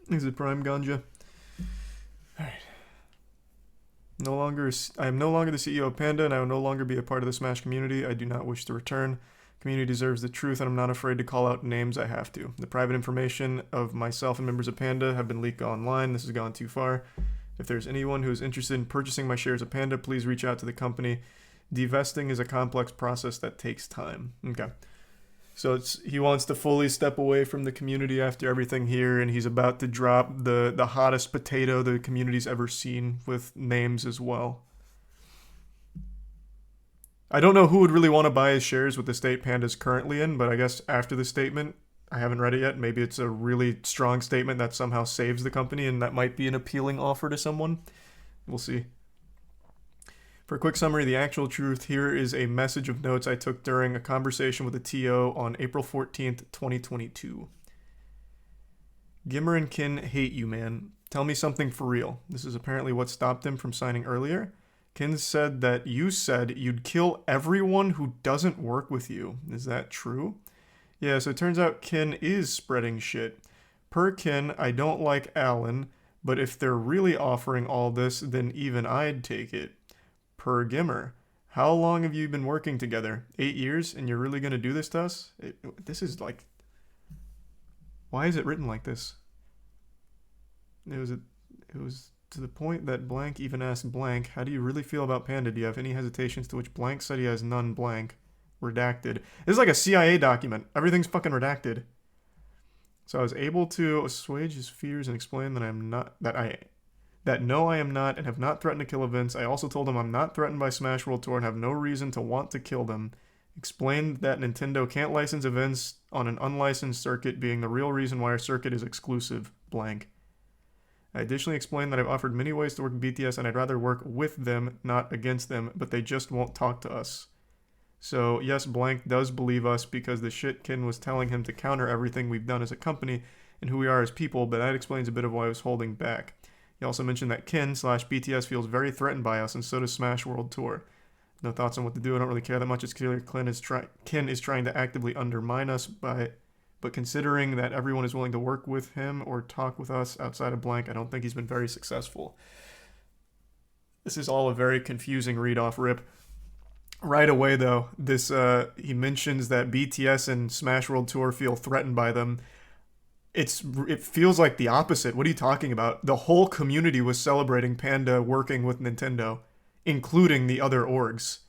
Is it prime ganja? Alright. I am no longer the CEO of Panda, and I will no longer be a part of the Smash community. I do not wish to return. Community deserves the truth, and I'm not afraid to call out names I have to. The private information of myself and members of Panda have been leaked online. This has gone too far. If there's anyone who is interested in purchasing my shares of Panda, please reach out to the company. Divesting is a complex process that takes time. Okay. So he wants to fully step away from the community after everything here, and he's about to drop the hottest potato the community's ever seen with names as well. I don't know who would really want to buy his shares with the state Panda's currently in, but I guess after the statement, I haven't read it yet. Maybe it's a really strong statement that somehow saves the company, and that might be an appealing offer to someone. We'll see. For a quick summary, the actual truth, here is a message of notes I took during a conversation with the TO on April 14th, 2022. Gimmer and Kin hate you, man. Tell me something for real. This is apparently what stopped him from signing earlier. Kin said that you said you'd kill everyone who doesn't work with you. Is that true? Yeah, so it turns out Kin is spreading shit. Per Kin, I don't like Alan, but if they're really offering all this, then even I'd take it. Per Gimmer, how long have you been working together? 8 years, and you're really gonna do this to us? This is like... Why is it written like this? It was to the point that blank even asked blank, how do you really feel about Panda? Do you have any hesitations? To which blank said he has none, blank. Redacted. This is like a CIA document. Everything's fucking redacted. So I was able to assuage his fears and explain that I am not and have not threatened to kill events. I also told him I'm not threatened by Smash World Tour and have no reason to want to kill them. Explained that Nintendo can't license events on an unlicensed circuit, being the real reason why our circuit is exclusive, blank. I additionally explained that I've offered many ways to work with BTS and I'd rather work with them, not against them, but they just won't talk to us. So, yes, blank does believe us because the shit Kin was telling him to counter everything we've done as a company and who we are as people, but that explains a bit of why I was holding back. He also mentioned that Kin/BTS feels very threatened by us, and so does Smash World Tour. No thoughts on what to do. I don't really care that much. It's clear Kin is trying to actively undermine us, but considering that everyone is willing to work with him or talk with us outside of blank, I don't think he's been very successful. This is all a very confusing read off rip. Right away, though, he mentions that BTS and Smash World Tour feel threatened by them. It feels like the opposite. What are you talking about? The whole community was celebrating Panda working with Nintendo, including the other orgs.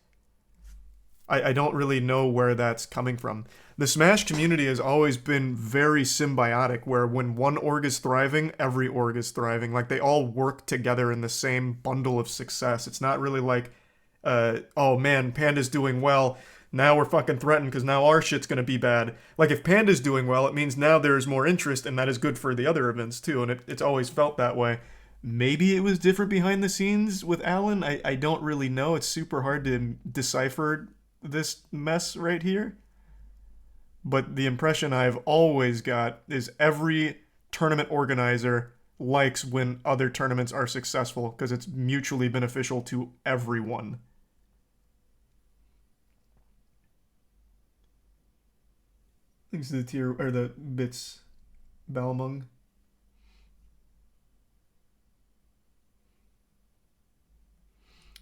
I don't really know where that's coming from. The Smash community has always been very symbiotic, where when one org is thriving, every org is thriving. Like, they all work together in the same bundle of success. It's not really like, oh man, Panda's doing well, now we're fucking threatened because now our shit's gonna be bad. Like, if Panda's doing well, it means now there's more interest, and that is good for the other events too, and it's always felt that way. Maybe it was different behind the scenes with Alan. I don't really know. It's super hard to decipher this mess right here. But the impression I've always got is every tournament organizer likes when other tournaments are successful because it's mutually beneficial to everyone. Thanks to the tier or the bits Balmung.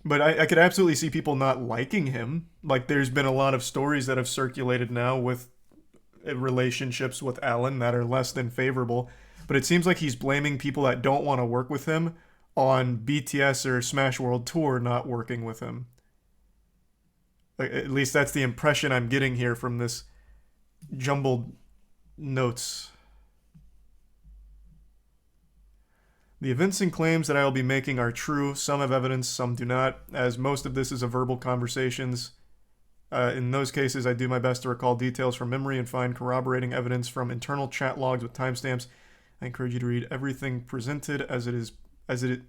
But I could absolutely see people not liking him. Like, there's been a lot of stories that have circulated now with relationships with Alan that are less than favorable. But it seems like he's blaming people that don't want to work with him on BTS or Smash World Tour not working with him. Like, at least that's the impression I'm getting here from this jumbled notes. The events and claims that I will be making are true. Some have evidence, some do not, as most of this is a verbal conversations. In those cases, I do my best to recall details from memory and find corroborating evidence from internal chat logs with timestamps. I encourage you to read everything presented as it.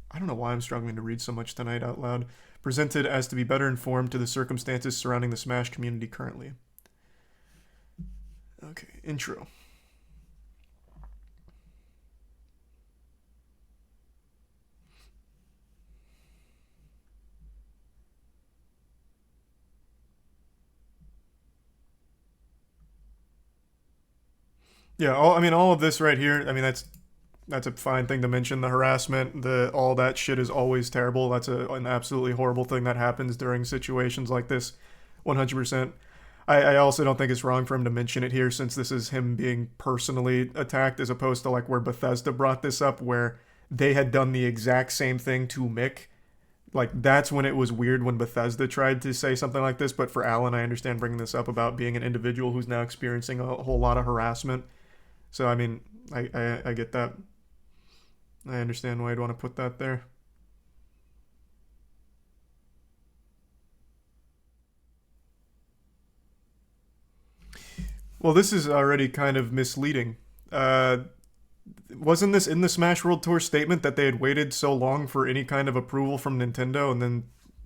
I don't know why I'm struggling to read so much tonight out loud. Presented as to be better informed to the circumstances surrounding the Smash community currently. Okay, intro. Yeah, all of this right here. I mean, that's a fine thing to mention. The harassment, the all that shit is always terrible. That's an absolutely horrible thing that happens during situations like this. 100%. I also don't think it's wrong for him to mention it here since this is him being personally attacked as opposed to like where Bethesda brought this up where they had done the exact same thing to Mick. Like that's when it was weird when Bethesda tried to say something like this. But for Alan, I understand bringing this up about being an individual who's now experiencing a whole lot of harassment. So I mean, I get that. I understand why you'd want to put that there. Well, this is already kind of misleading. Uh, wasn't this in the Smash World Tour statement that they had waited so long for any kind of approval from Nintendo, and then,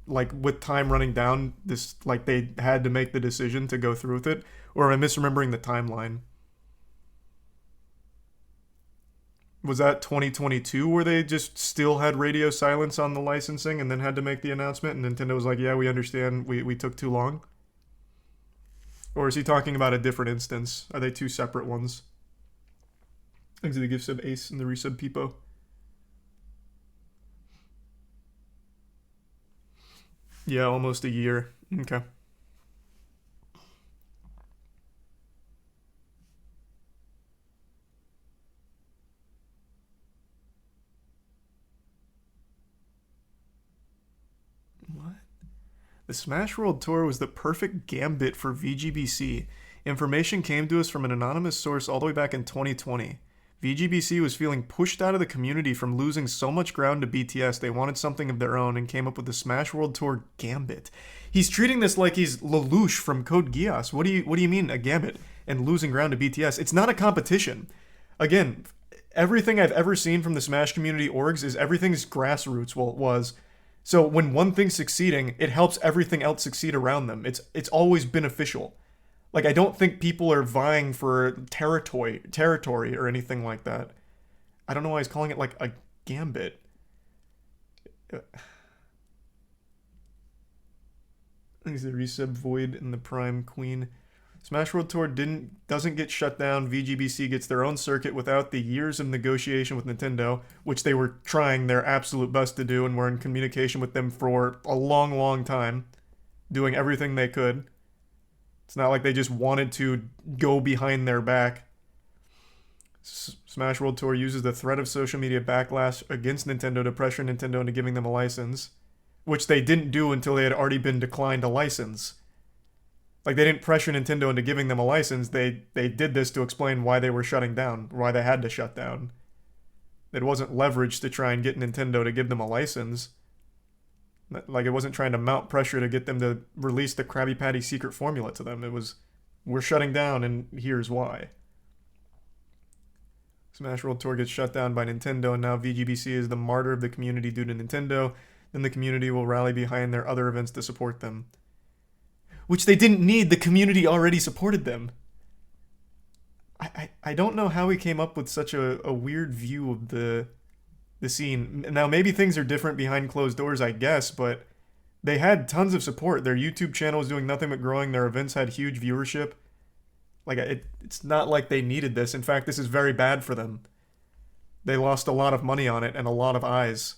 like, with time running down, this like they had to make the decision to go through with it? Or am I misremembering the timeline? Was that 2022 where they just still had radio silence on the licensing and then had to make the announcement, and Nintendo was like, "Yeah, we understand. We took too long." Or is he talking about a different instance? Are they two separate ones? Thanks to the gift sub Ace and the resub Peepo. Yeah, almost a year. Okay. What? The Smash World Tour was the perfect gambit for VGBC. Information came to us from an anonymous source all the way back in 2020. VGBC was feeling pushed out of the community from losing so much ground to BTS they wanted something of their own and came up with the Smash World Tour Gambit. He's treating this like he's Lelouch from Code Geass. What do you mean a gambit and losing ground to BTS? It's not a competition. Again, everything I've ever seen from the Smash community orgs is everything's grassroots. Well, it was. So when one thing's succeeding, it helps everything else succeed around them. It's always beneficial. Like I don't think people are vying for territory or anything like that. I don't know why he's calling it like a gambit. He's the resub Void and the Prime Queen. Smash World Tour doesn't get shut down. VGBC gets their own circuit without the years of negotiation with Nintendo, which they were trying their absolute best to do and were in communication with them for a long, long time, doing everything they could. It's not like they just wanted to go behind their back. Smash World Tour uses the threat of social media backlash against Nintendo to pressure Nintendo into giving them a license, which they didn't do until they had already been declined a license. Like they didn't pressure Nintendo into giving them a license. They did this to explain why they were shutting down, why they had to shut down. It wasn't leverage to try and get Nintendo to give them a license. Like it wasn't trying to mount pressure to get them to release the Krabby Patty secret formula to them. It was, we're shutting down and here's why. Smash World Tour gets shut down by Nintendo and now VGBC is the martyr of the community due to Nintendo. Then the community will rally behind their other events to support them. Which they didn't need, the community already supported them. I don't know how he came up with such a weird view of the scene. Now maybe things are different behind closed doors, I guess, but they had tons of support. Their YouTube channel was doing nothing but growing. Their events had huge viewership. Like it's not like they needed this. In fact, this is very bad for them. They lost a lot of money on it and a lot of eyes.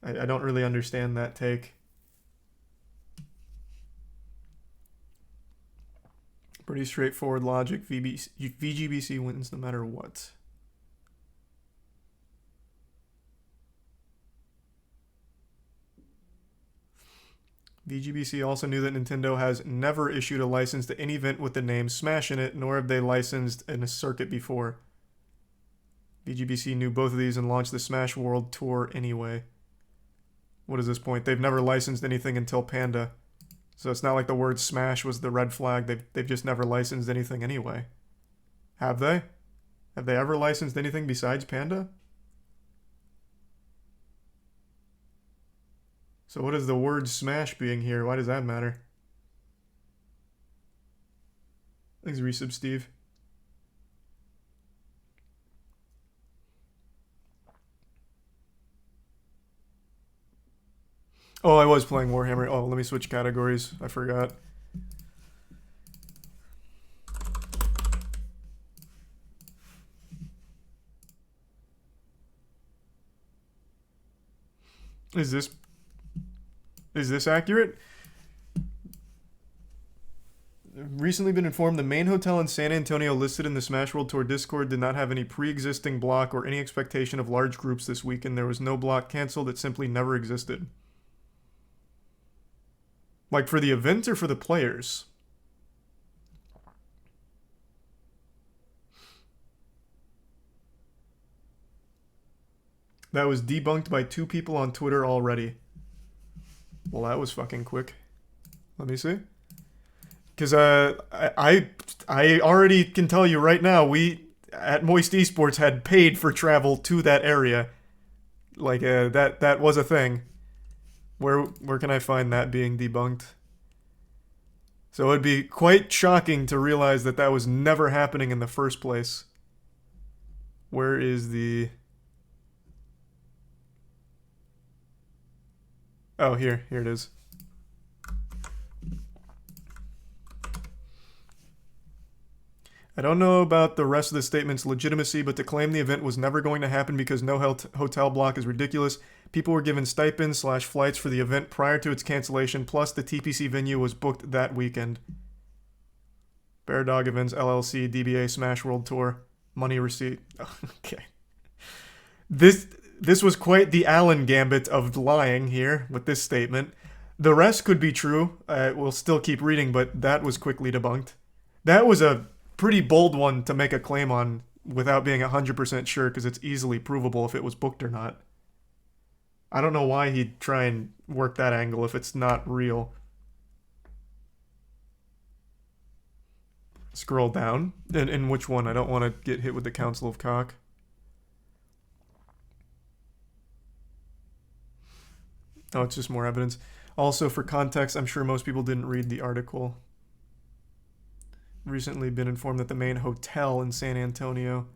I don't really understand that take. Pretty straightforward logic. VGBC wins no matter what. VGBC also knew that Nintendo has never issued a license to any event with the name Smash in it, nor have they licensed in a circuit before. VGBC knew both of these and launched the Smash World Tour anyway. What is this point? They've never licensed anything until Panda. So it's not like the word Smash was the red flag. They've just never licensed anything anyway. Have they? Have they ever licensed anything besides Panda? So what is the word Smash being here? Why does that matter? Thanks, resub Steve. Oh, I was playing Warhammer. Oh, let me switch categories. I forgot. Is this accurate? Recently been informed the main hotel in San Antonio listed in the Smash World Tour Discord did not have any pre-existing block or any expectation of large groups this weekend. There was no block canceled. It simply never existed. Like for the event or for the players? That was debunked by 2 people on Twitter already. Well, that was fucking quick. Let me see. Because I already can tell you right now, we at Moist Esports had paid for travel to that area. Like that was a thing. Where can I find that being debunked? So it'd be quite shocking to realize that that was never happening in the first place. Where is the... Oh, here it is. I don't know about the rest of the statement's legitimacy, but to claim the event was never going to happen because no hotel block is ridiculous. People were given stipends/flights for the event prior to its cancellation, plus the TPC venue was booked that weekend. Bear Dog Events LLC, DBA Smash World Tour, money receipt. Okay. This was quite the Allen gambit of lying here with this statement. The rest could be true. We'll still keep reading, but that was quickly debunked. That was a pretty bold one to make a claim on without being 100% sure because it's easily provable if it was booked or not. I don't know why he'd try and work that angle if it's not real. Scroll down. In which one? I don't want to get hit with the Council of Cock. Oh, it's just more evidence. Also, for context, I'm sure most people didn't read the article. Recently been informed that the main hotel in San Antonio...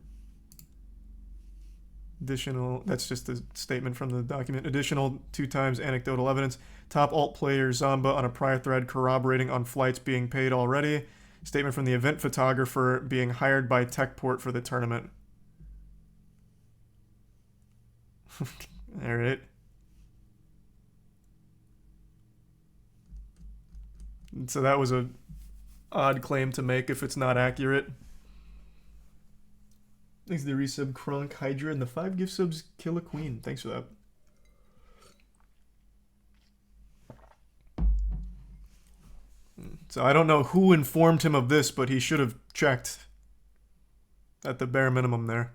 Additional... That's just a statement from the document. Additional 2 times anecdotal evidence. Top alt player Zamba on a prior thread corroborating on flights being paid already. Statement from the event photographer being hired by Techport for the tournament. Alright. So that was a odd claim to make if it's not accurate. Thanks to the resub Kronk Hydra and the 5 gift subs Kill a Queen. Thanks for that. So I don't know who informed him of this, but he should have checked at the bare minimum there.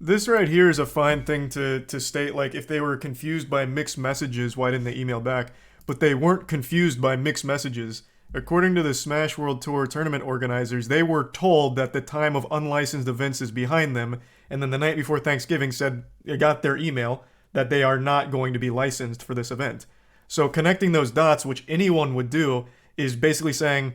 This right here is a fine thing to state, like, if they were confused by mixed messages, why didn't they email back? But they weren't confused by mixed messages. According to the Smash World Tour tournament organizers, they were told that the time of unlicensed events is behind them, and then the night before Thanksgiving said, they got their email, that they are not going to be licensed for this event. So connecting those dots, which anyone would do, is basically saying,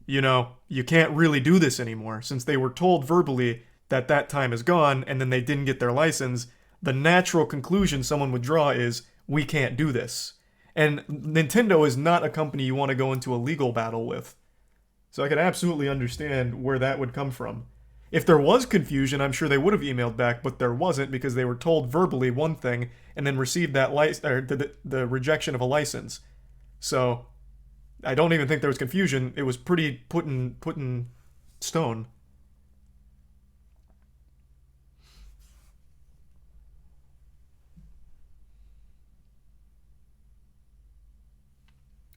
you know, you can't really do this anymore, since they were told verbally that time is gone, and then they didn't get their license. The natural conclusion someone would draw is, we can't do this. And Nintendo is not a company you want to go into a legal battle with. So I can absolutely understand where that would come from. If there was confusion, I'm sure they would have emailed back, but there wasn't because they were told verbally one thing and then received that the rejection of a license. So I don't even think there was confusion. It was pretty put in stone.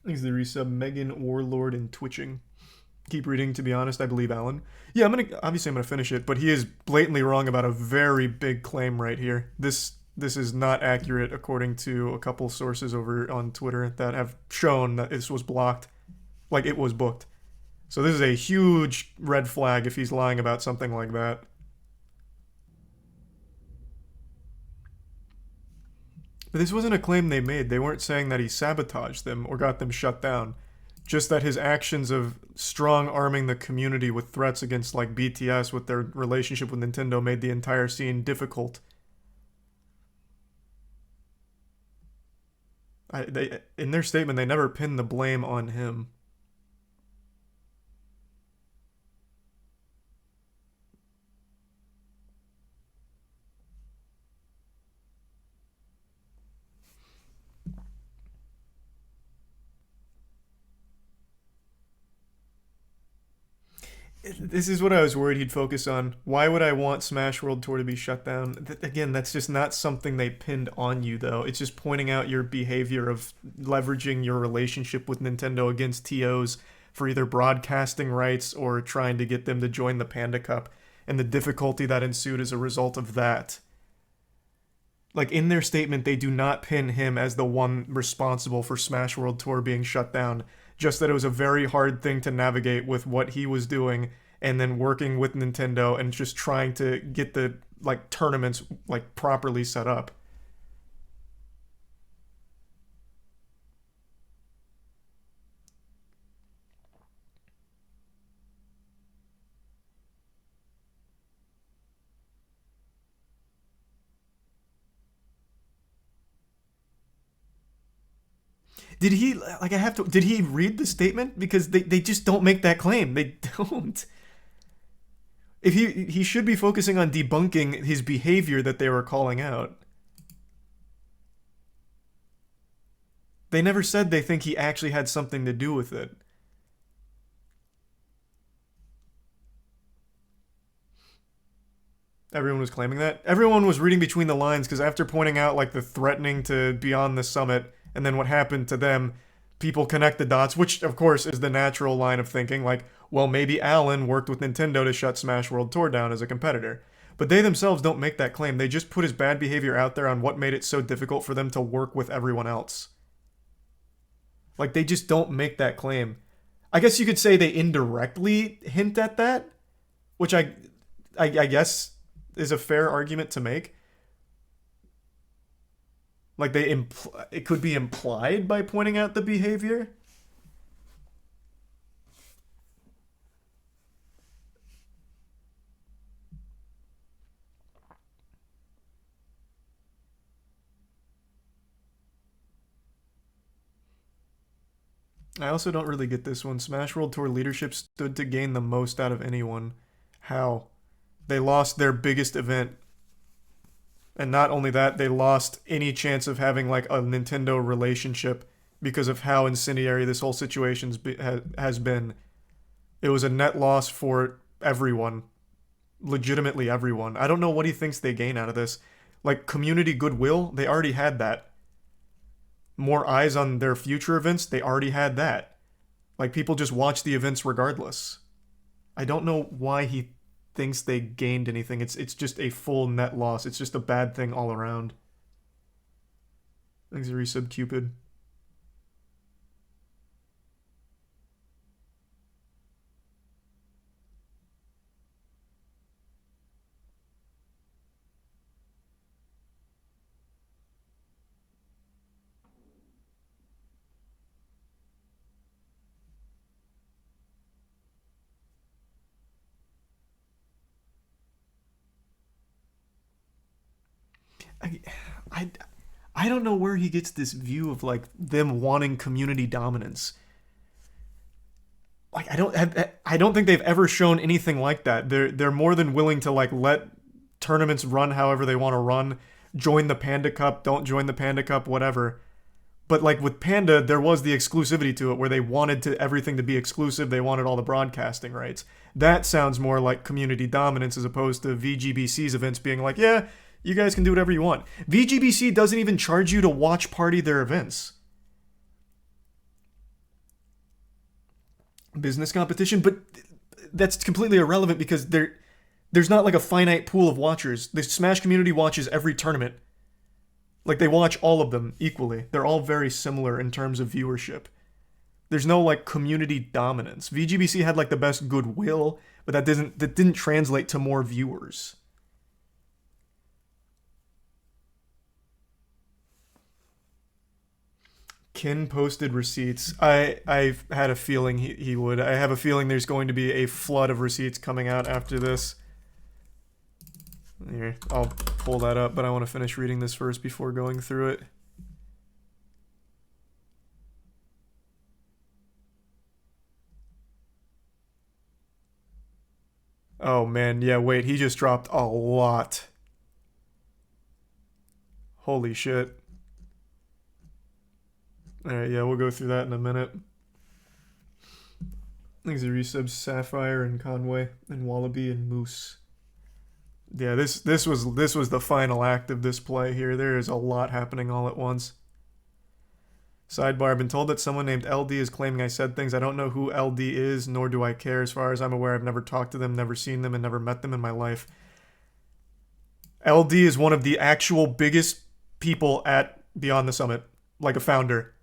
Thanks to the resub, Megan Warlord and Twitching. Keep reading, to be honest, I believe Alan. Yeah, I'm gonna finish it, but he is blatantly wrong about a very big claim right here. This is not accurate according to a couple sources over on Twitter that have shown that this was blocked, like it was booked. So this is a huge red flag if he's lying about something like that. But this wasn't a claim they made. They weren't saying that he sabotaged them or got them shut down. Just that his actions of strong arming the community with threats against like BTS with their relationship with Nintendo made the entire scene difficult. In their statement, they never pinned the blame on him. This is what I was worried he'd focus on. Why would I want Smash World Tour to be shut down? Again, that's just not something they pinned on you, though. It's just pointing out your behavior of leveraging your relationship with Nintendo against TOs for either broadcasting rights or trying to get them to join the Panda Cup, and the difficulty that ensued as a result of that. Like, in their statement, they do not pin him as the one responsible for Smash World Tour being shut down. Just that it was a very hard thing to navigate with what he was doing and then working with Nintendo and just trying to get the like tournaments like properly set up. Did he like I have to did he read the statement? Because they just don't make that claim. They don't. If he should be focusing on debunking his behavior that they were calling out. They never said they think he actually had something to do with it. Everyone was claiming that. Everyone was reading between the lines because after pointing out like the threatening to be on the summit and then what happened to them, people connect the dots, which of course is the natural line of thinking, like, well, maybe Alan worked with Nintendo to shut Smash World Tour down as a competitor. But they themselves don't make that claim. They just put his bad behavior out there on what made it so difficult for them to work with everyone else. Like, they just don't make that claim. I guess you could say they indirectly hint at that, which I guess is a fair argument to make. Like it could be implied by pointing out the behavior. I also don't really get this one. Smash World Tour leadership stood to gain the most out of anyone. How? They lost their biggest event. And not only that, they lost any chance of having like a Nintendo relationship because of how incendiary this whole situation has been. It was a net loss for everyone. Legitimately everyone. I don't know what he thinks they gain out of this. Like, community goodwill, they already had that. More eyes on their future events, they already had that. Like, people just watch the events regardless. I don't know why he thinks they gained anything. It's just a full net loss. It's just a bad thing all around. Thanks, resub Cupid. I, I, I don't know where he gets this view of like them wanting community dominance. Like, I don't think they've ever shown anything like that. They're more than willing to like let tournaments run however they want to run. Join the Panda Cup, don't join the Panda Cup, whatever. But like with Panda, there was the exclusivity to it where they wanted to everything to be exclusive. They wanted all the broadcasting rights. That sounds more like community dominance as opposed to VGBC's events being like, yeah, you guys can do whatever you want. VGBC doesn't even charge you to watch party their events. Business competition, but that's completely irrelevant because there's not like a finite pool of watchers. The Smash community watches every tournament. Like, they watch all of them equally. They're all very similar in terms of viewership. There's no like community dominance. VGBC had like the best goodwill, but that didn't translate to more viewers. Ken posted receipts. I've had a feeling he would. I have a feeling there's going to be a flood of receipts coming out after this. Here, I'll pull that up, but I want to finish reading this first before going through it. Oh man, yeah, wait, he just dropped a lot. Holy shit. Alright, yeah, we'll go through that in a minute. These are resubs Sapphire and Conway and Wallaby and Moose. Yeah, this was the final act of this play here. There is a lot happening all at once. Sidebar, I've been told that someone named LD is claiming I said things. I don't know who LD is, nor do I care. As far as I'm aware, I've never talked to them, never seen them, and never met them in my life. LD is one of the actual biggest people at Beyond the Summit, like a founder.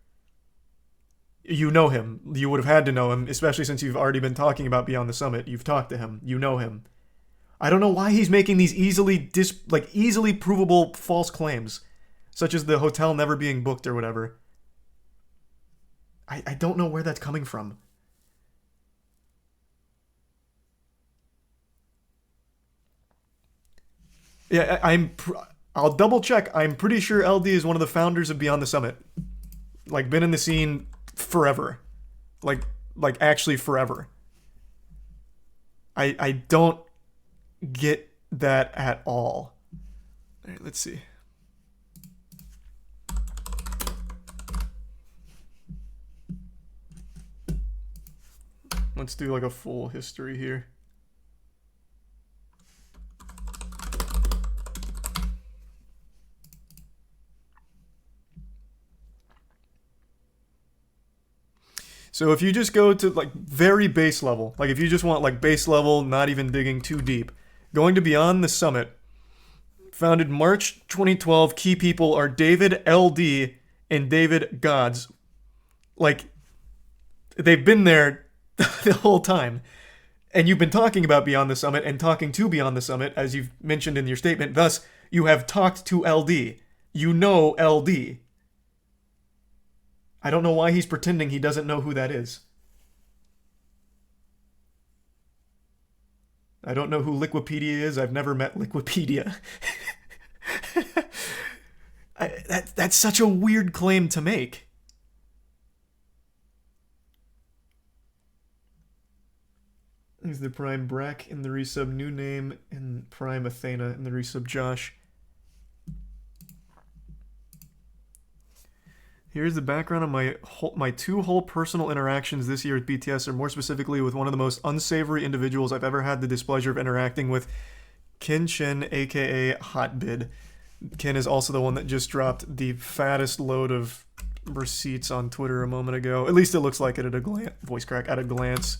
You know him. You would have had to know him, especially since you've already been talking about Beyond the Summit. You've talked to him. You know him. I don't know why he's making these easily provable false claims, such as the hotel never being booked or whatever. I don't know where that's coming from. Yeah, I'll double check. I'm pretty sure LD is one of the founders of Beyond the Summit. Like, been in the scene forever. Like actually forever. I don't get that at all. All right, let's see. Let's do like a full history here. So if you just go to like very base level, like if you just want like base level, not even digging too deep, going to Beyond the Summit, founded March 2012, key people are David LD and David Gods. Like, they've been there the whole time. And you've been talking about Beyond the Summit and talking to Beyond the Summit, as you've mentioned in your statement. Thus, you have talked to LD. You know LD. I don't know why he's pretending he doesn't know who that is. I don't know who Liquipedia is. I've never met Liquipedia. That's such a weird claim to make. There's the Prime Brack in the resub new name, and Prime Athena in the resub Josh. Here's the background on my two whole personal interactions this year with BTS, or more specifically with one of the most unsavory individuals I've ever had the displeasure of interacting with, Ken Chen, aka Hotbid. Ken is also the one that just dropped the fattest load of receipts on Twitter a moment ago. At least it looks like it at a glance. Voice crack at a glance.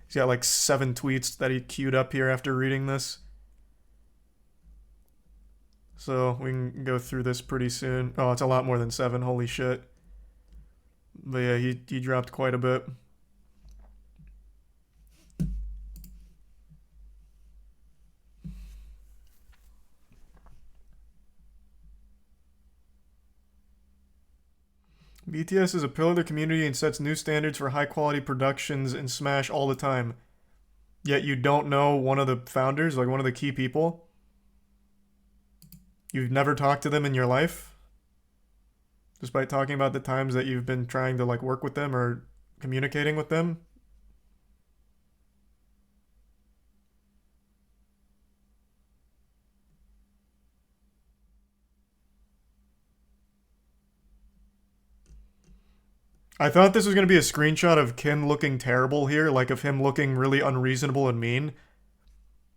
He's got like 7 tweets that he queued up here after reading this. So we can go through this pretty soon. Oh, it's a lot more than 7. Holy shit. But yeah, he dropped quite a bit. BTS is a pillar of the community and sets new standards for high quality productions in Smash all the time. Yet you don't know one of the founders, like one of the key people. You've never talked to them in your life. Despite talking about the times that you've been trying to like work with them or communicating with them. I thought this was going to be a screenshot of Ken looking terrible here, like of him looking really unreasonable and mean.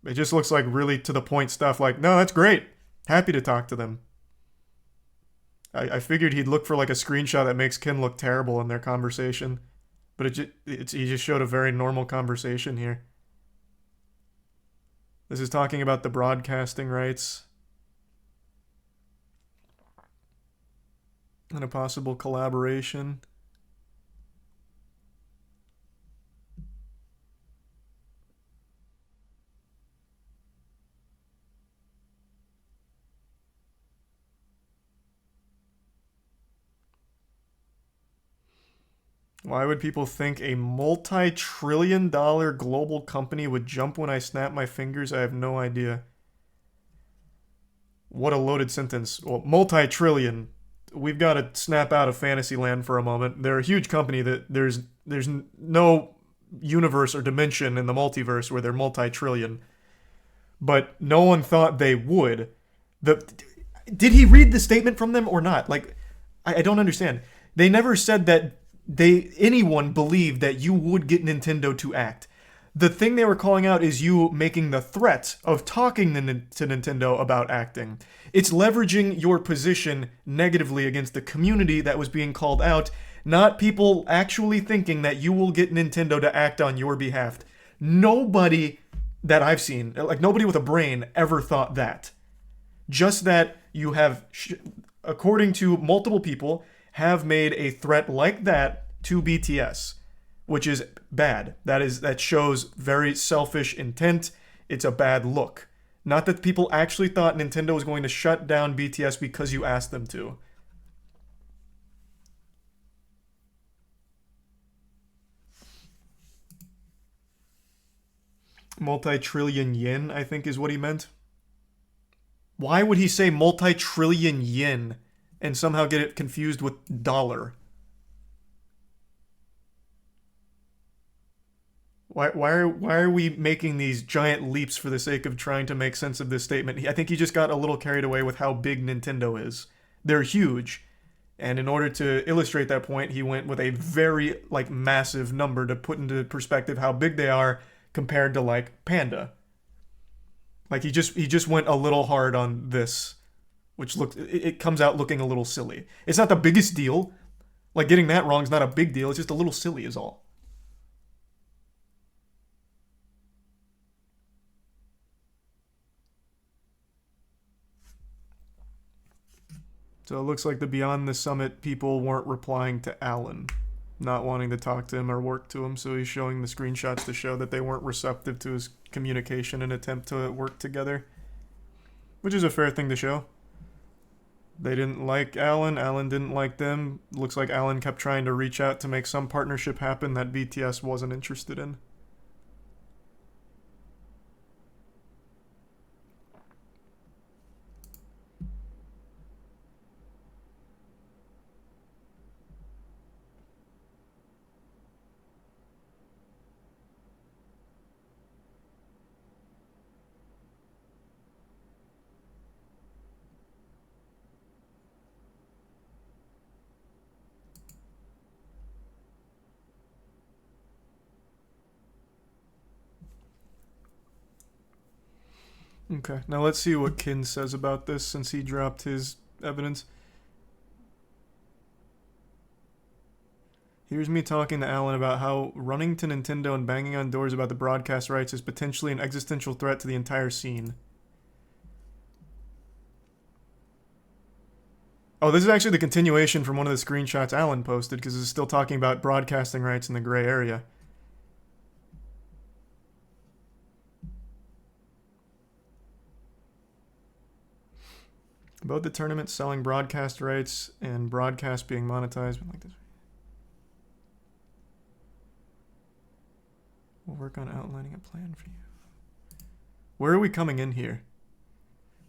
It just looks like really to the point stuff like, no, that's great. Happy to talk to them. I figured he'd look for like a screenshot that makes Ken look terrible in their conversation. But he just showed a very normal conversation here. This is talking about the broadcasting rights and a possible collaboration. Why would people think a multi-trillion-dollar global company would jump when I snap my fingers? I have no idea. What a loaded sentence. Well, multi-trillion. We've got to snap out of Fantasyland for a moment. They're a huge company that there's no universe or dimension in the multiverse where they're multi-trillion. But no one thought they would. Did he read the statement from them or not? Like, I don't understand. They never said that anyone believed that you would get Nintendo to act. The thing they were calling out is you making the threat of talking to Nintendo about acting. It's leveraging your position negatively against the community that was being called out, not people actually thinking that you will get Nintendo to act on your behalf. Nobody that I've seen, like nobody with a brain, ever thought that. Just that you have, according to multiple people, have made a threat like that to BTS, which is bad. That shows very selfish intent. It's a bad look. Not that people actually thought Nintendo was going to shut down BTS because you asked them to. Multi-trillion yen, I think is what he meant. Why would he say multi-trillion yen and somehow get it confused with dollar? Why are we making these giant leaps for the sake of trying to make sense of this statement? I think he just got a little carried away with how big Nintendo is. They're huge. And in order to illustrate that point, he went with a very massive number to put into perspective how big they are compared to Panda. He just went a little hard on this, which it comes out looking a little silly. It's not the biggest deal. Getting that wrong is not a big deal. It's just a little silly is all. So it looks like the Beyond the Summit people weren't replying to Alan, not wanting to talk to him or work to him, so he's showing the screenshots to show that they weren't receptive to his communication and attempt to work together, which is a fair thing to show. They didn't like Alan, Alan didn't like them. Looks like Alan kept trying to reach out to make some partnership happen that BTS wasn't interested in. Okay, now let's see what Ken says about this since he dropped his evidence. Here's me talking to Alan about how running to Nintendo and banging on doors about the broadcast rights is potentially an existential threat to the entire scene. Oh, this is actually the continuation from one of the screenshots Alan posted, because it's still talking about broadcasting rights in the gray area. Both the tournament selling broadcast rights and broadcast being monetized. Like this. We'll work on outlining a plan for you. Where are we coming in here?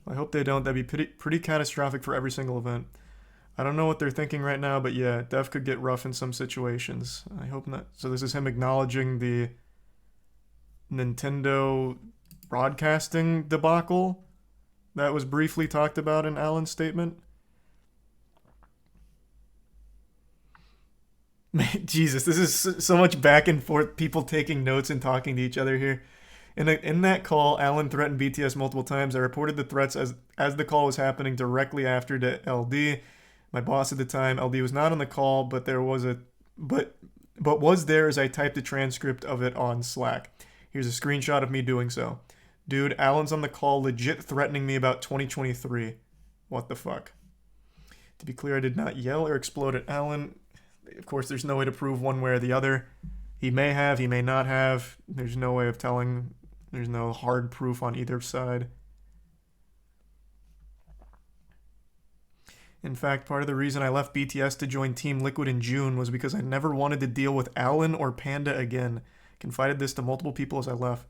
I hope they don't. That'd be pretty catastrophic for every single event. I don't know what they're thinking right now, but yeah, Dev could get rough in some situations. I hope not. So this is him acknowledging the Nintendo broadcasting debacle that was briefly talked about in Alan's statement. Man, Jesus, this is so much back and forth, people taking notes and talking to each other here. In that call, Alan threatened BTS multiple times. I reported the threats as the call was happening directly after to LD. My boss at the time, LD was not on the call, but was there as I typed a transcript of it on Slack. Here's a screenshot of me doing so. Dude, Alan's on the call legit threatening me about 2023. What the fuck? To be clear, I did not yell or explode at Alan. Of course, there's no way to prove one way or the other. He may have, he may not have. There's no way of telling. There's no hard proof on either side. In fact, part of the reason I left BTS to join Team Liquid in June was because I never wanted to deal with Alan or Panda again. Confided this to multiple people as I left.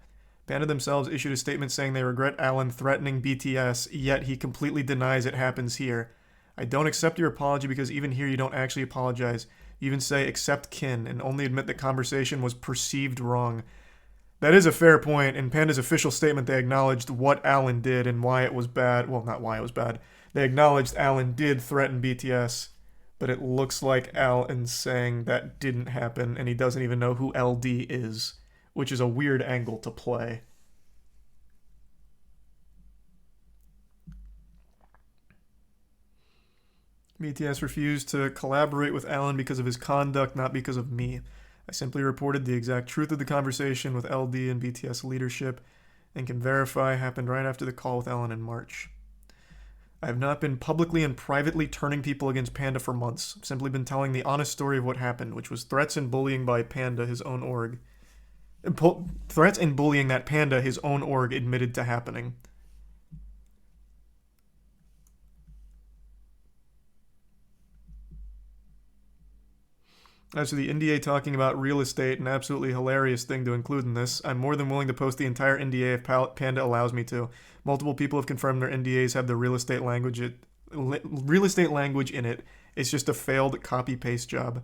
Panda themselves issued a statement saying they regret Alan threatening BTS, yet he completely denies it happens here. I don't accept your apology because even here you don't actually apologize. You even say accept Kin and only admit the conversation was perceived wrong. That is a fair point. In Panda's official statement, they acknowledged what Alan did and why it was bad. Well, not why it was bad. They acknowledged Alan did threaten BTS, but it looks like Alan's saying that didn't happen and he doesn't even know who LD is, which is a weird angle to play. BTS refused to collaborate with Alan because of his conduct, not because of me. I simply reported the exact truth of the conversation with LD and BTS leadership and can verify happened right after the call with Alan in March. I have not been publicly and privately turning people against Panda for months. I've simply been telling the honest story of what happened, which was threats and bullying by Panda, his own org. Threats and bullying that Panda, his own org, admitted to happening. As for the NDA talking about real estate, an absolutely hilarious thing to include in this, I'm more than willing to post the entire NDA if Panda allows me to. Multiple people have confirmed their NDAs have the real estate language in it. It's just a failed copy-paste job.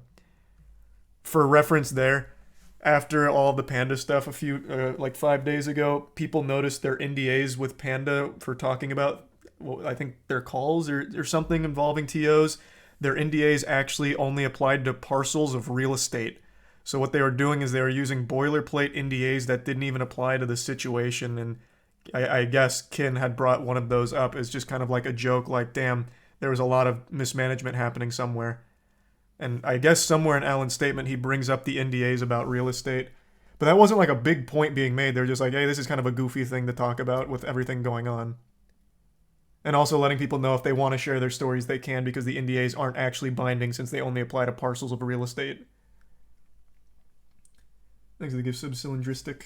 For reference there, after all the Panda stuff like 5 days ago, people noticed their NDAs with Panda for talking about, well, I think their calls or something involving TOs. Their NDAs actually only applied to parcels of real estate. So what they were doing is they were using boilerplate NDAs that didn't even apply to the situation. And I guess Ken had brought one of those up as just kind of like a joke, like, damn, there was a lot of mismanagement happening somewhere. And I guess somewhere in Alan's statement, he brings up the NDAs about real estate. But that wasn't like a big point being made. They're just like, hey, this is kind of a goofy thing to talk about with everything going on. And also letting people know if they want to share their stories, they can, because the NDAs aren't actually binding since they only apply to parcels of real estate. Thanks for the gift sub, Cylindristic.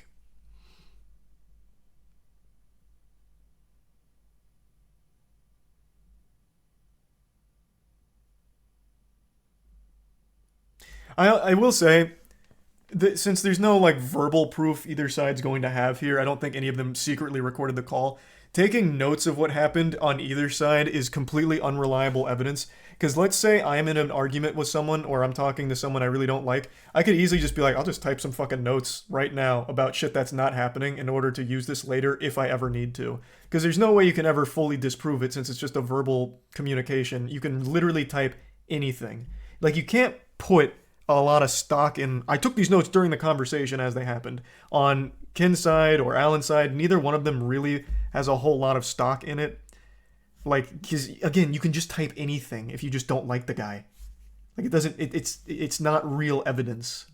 I will say that since there's no like verbal proof either side's going to have here, I don't think any of them secretly recorded the call. Taking notes of what happened on either side is completely unreliable evidence. Because let's say I'm in an argument with someone or I'm talking to someone I really don't like, I could easily just be like, I'll just type some fucking notes right now about shit that's not happening in order to use this later if I ever need to. Because there's no way you can ever fully disprove it since it's just a verbal communication. You can literally type anything. Like, you can't put a lot of stock in, I took these notes during the conversation as they happened. On Ken's side or Alan's side, neither one of them really has a whole lot of stock in it. Like, because again, you can just type anything if you just don't like the guy. Like, it doesn't, it's not real evidence.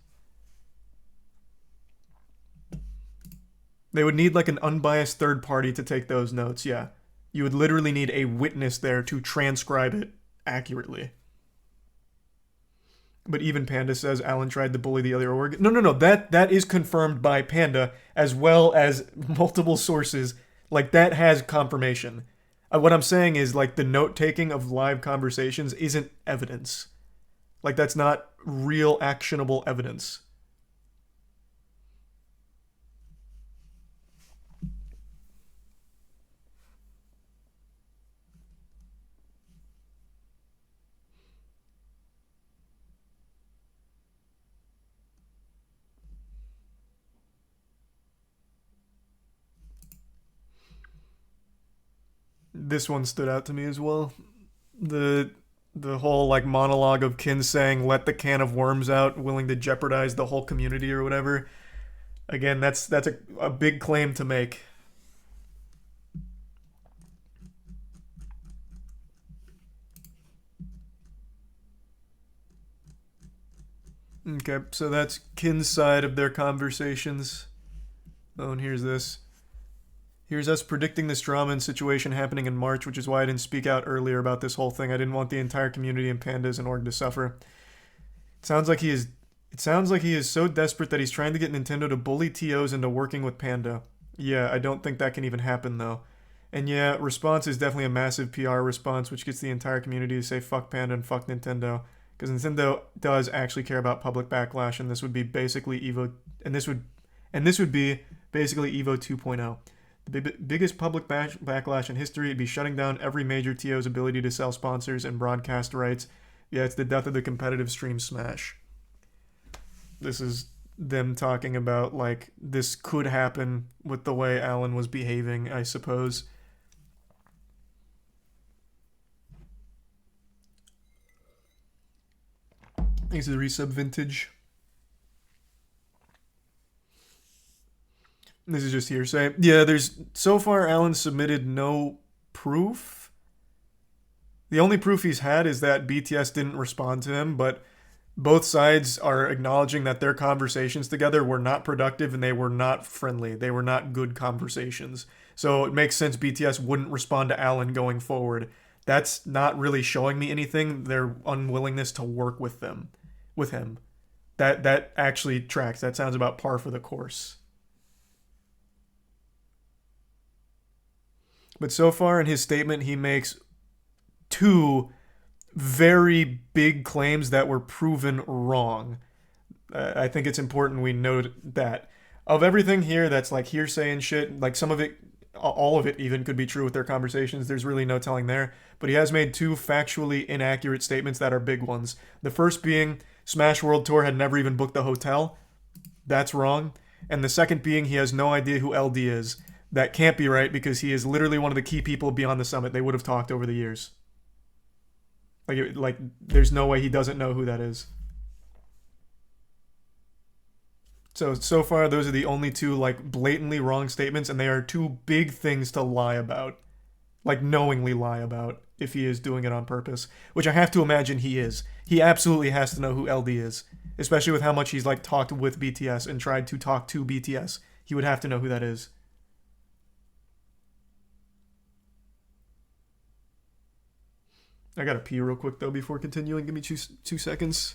They would need like an unbiased third party to take those notes, yeah. You would literally need a witness there to transcribe it accurately. But even Panda says Alan tried to bully the other org. No. That is confirmed by Panda as well as multiple sources. Like, that has confirmation. What I'm saying is, like, the note-taking of live conversations isn't evidence. Like, that's not real actionable evidence. This one stood out to me as well. The whole like monologue of Ken saying let the can of worms out, willing to jeopardize the whole community or whatever. Again, that's a big claim to make. Okay, so that's Ken's side of their conversations. Oh, and here's this. Here's us predicting this drama and situation happening in March, which is why I didn't speak out earlier about this whole thing. I didn't want the entire community and pandas and org to suffer. It sounds like he is so desperate that he's trying to get Nintendo to bully TOs into working with Panda. Yeah, I don't think that can even happen though. And yeah, response is definitely a massive PR response, which gets the entire community to say fuck Panda and fuck Nintendo. Because Nintendo does actually care about public backlash, and this would be basically Evo, and this would be basically Evo 2.0. The biggest public backlash in history would be shutting down every major TO's ability to sell sponsors and broadcast rights. Yeah, it's the death of the competitive stream Smash. This is them talking about, like, this could happen with the way Alan was behaving, I suppose. Thanks to the resub vintage. This is just hearsay. Yeah, there's so far Alan submitted no proof. The only proof he's had is that BTS didn't respond to him, but both sides are acknowledging that their conversations together were not productive and they were not friendly. They were not good conversations. So it makes sense BTS wouldn't respond to Alan going forward. That's not really showing me anything. Their unwillingness to work with him. That actually tracks. That sounds about par for the course. But so far in his statement, he makes two very big claims that were proven wrong. I think it's important we note that. Of everything here that's like hearsay and shit, like some of it, all of it even could be true with their conversations. There's really no telling there. But he has made two factually inaccurate statements that are big ones. The first being Smash World Tour had never even booked the hotel. That's wrong. And the second being he has no idea who LD is. That can't be right because he is literally one of the key people beyond the summit. They would have talked over the years. Like there's no way he doesn't know who that is. So far, those are the only two, like, blatantly wrong statements, and they are two big things to lie about. Like, knowingly lie about, if he is doing it on purpose. Which I have to imagine he is. He absolutely has to know who LD is. Especially with how much he's, like, talked with BTS and tried to talk to BTS. He would have to know who that is. I gotta pee real quick, though, before continuing. Give me two seconds.